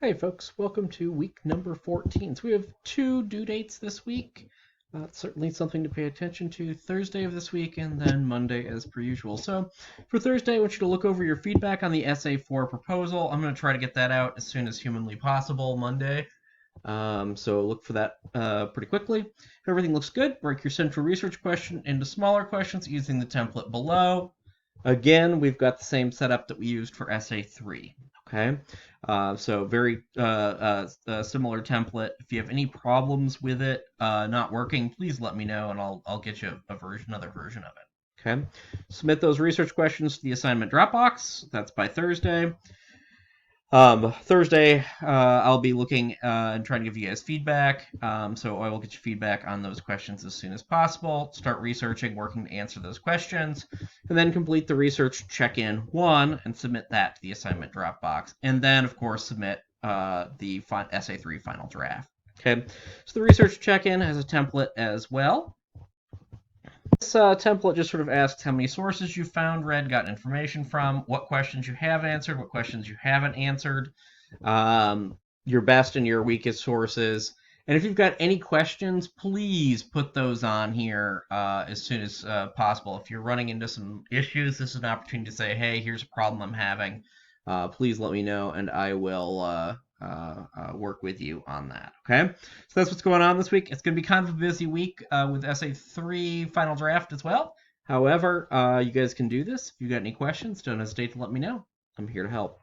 Hey folks, welcome to week number 14. So we have two due dates this week. Certainly something to pay attention to. Thursday of this week and then Monday as per usual. So for Thursday, I want you to look over your feedback on the Essay 4 proposal. I'm going to try to get that out as soon as humanly possible Monday. So look for that pretty quickly. If everything looks good, break your central research question into smaller questions using the template below. Again, we've got the same setup that we used for Essay 3. Okay, so very similar template. If you have any problems with it not working, please let me know, and I'll get you another version of it. Okay, submit those research questions to the assignment Dropbox. That's by Thursday. Thursday, I'll be looking and trying to give you guys feedback. So I will get you feedback on those questions as soon as possible. Start researching, working to answer those questions, and then complete the research check-in 1 and submit that to the assignment Dropbox. And then, of course, submit the Essay 3 final draft. Okay, so the research check-in has a template as well. This template just sort of asks how many sources you found, read, got information from, what questions you have answered, what questions you haven't answered, your best and your weakest sources. And if you've got any questions, please put those on here as soon as possible. If you're running into some issues, this is an opportunity to say, hey, here's a problem I'm having. Please let me know, and I will work with you on that. Okay, so that's what's going on this week. It's going to be kind of a busy week with Essay 3 final draft as well. However, you guys can do this. If you've got any questions, don't hesitate to let me know. I'm here to help.